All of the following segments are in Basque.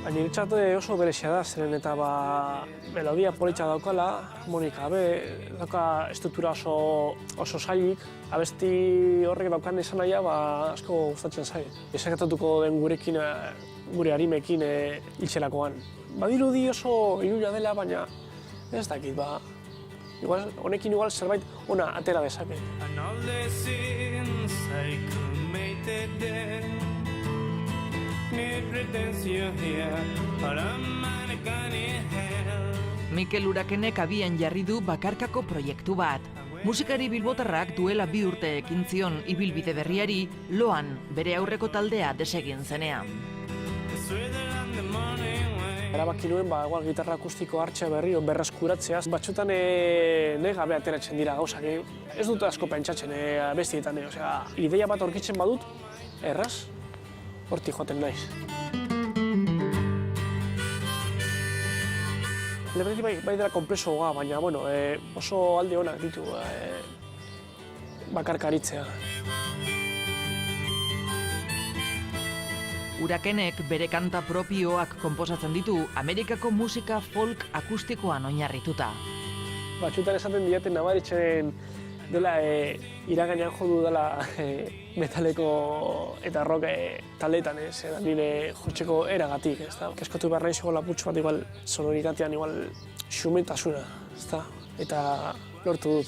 Niretzat oso berezia da, zeren eta melodia politxa daukala, harmonika dauka estruktura oso zailik, abesti horrek daukan esan nahia asko gustatzen zait. Esakatatuko den gurekin, gure harimekin hiltzerakoan. Badirudi oso iluna dela, baina ez dakit, honekin igual zerbait ona atera dezake. Mikel Urakenek abian jarri du bakarkako proiektu bat. Musikari bilbotarrak duela 2 urte ekin zion ibilbide berriari, Loan bere aurreko taldea desegin zenean. Erabaki nuen, gitarra akustiko hartzea berriro berreskuratzeaz. Batzutan gabe ateratzen dira gauzak. Ez dut asko pentsatzen abestietan. Ideia bat aurkitzen badut, erraz, hortik joaten naiz. Lehenetik bai dela konplexoa, baina oso alde onak ditu bakarkaritzea. Urakenek bere kanta propioak konposatzen ditu Amerikako musika folk akustikoan oinarrituta. Batzutan esaten diaten nabaritzen dela iraganean jodu dela metaleko eta rock taldeetan, nire jotzeko eragatik. Keskotu behar nahi zegoela putxu bat igual sonoritatean igual xumetasuna, eta lortu dut,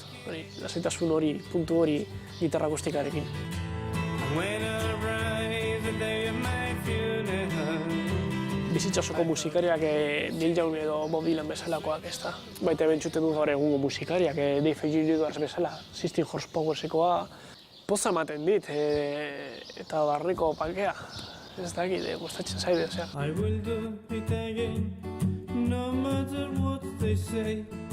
lasaitasun hori, puntu hori gitarra akustikarekin. Bizitzasoko musikariak Neil Young edo Bob Dylan bezalakoak, Baita bentsuten dut gaur egungo musikariak, Dave Edwards bezala, 16 Horsepowersekoa. Poza ematen dit, eta barreko pankea. Ez dakit, gustatzen zaide,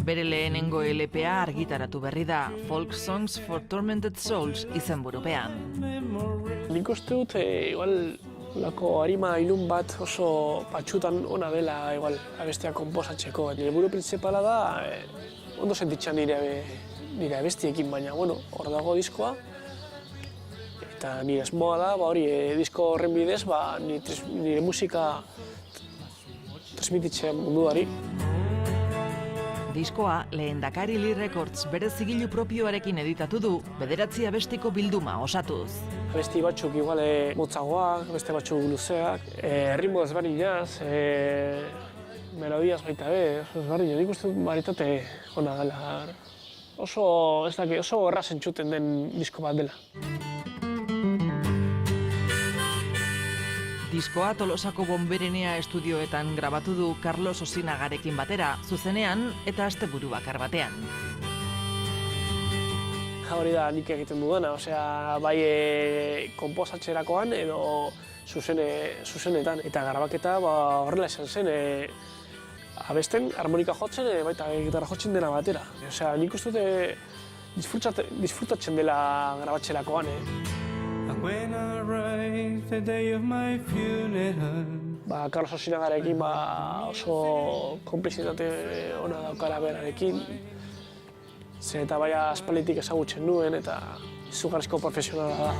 Bere lehenengo LPA argitaratu berri da, Folk Songs for Tormented Souls izenburupean. Nik uste dut, lako harima ilun bat oso patxutan ona dela abestia konposatzeko. Nire buru printzipala da, ondo sentitzen nire abestiekin, baina hor dago diskoa. Eta nire asmoa da, disko horren bidez, nire musika transmititzen munduari. Diskoa Lehendakari Lee Records bere zigilu propioarekin editatu du, 9 abestiko bilduma osatuz. Abesti batzuk igual motzagoak, beste batzuk luzeak, ritmo desberdinaz, melodiaz baita oso desberdin. Nik uste dut baritate ona dela. Oso erraz entzuten den disko bat dela. Diskoa Tolosako Bonberenea estudioetan grabatu du Carlos Osinagarekin batera, zuzenean eta asteburu bakar batean. Hori da nik egiten dudana, bai konposatzerakoan edo zuzenetan. Eta grabaketa horrela esan zen, abesten, harmonika jotzen, baita gitarra jotzen dena batera. Nik uste dut disfrutatzen dela grabatzerakoan. Carlos Osinagarekin oso konplizitate ona daukara berarekin. Eta bai aspalditik ezagutzen nuen eta izugarrizko profesionala da.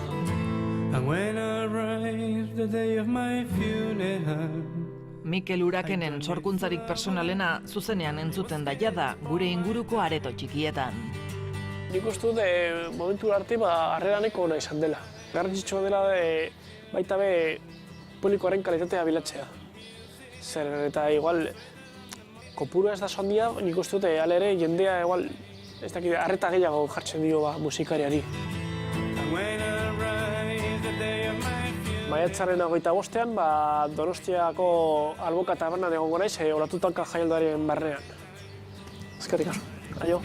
Mikel Urakenen sorkuntzarik personalena zuzenean entzuten da jada gure inguruko areto txikietan. Nik uste dut momentu arte harreraneko ona izan dela. Garrantzitsua dela baita publikoaren kalitatea bilatzea. Zer eta igual kopurua ez da handia, nik uste dut ere jendea igual arreta gehiago jartzen dio musikariari. Maiatzaren 25ean Donostiako Alboka tabernan egongo naiz, Olatutanka jaialdiaren barnean. Eskerrik asko. Aio.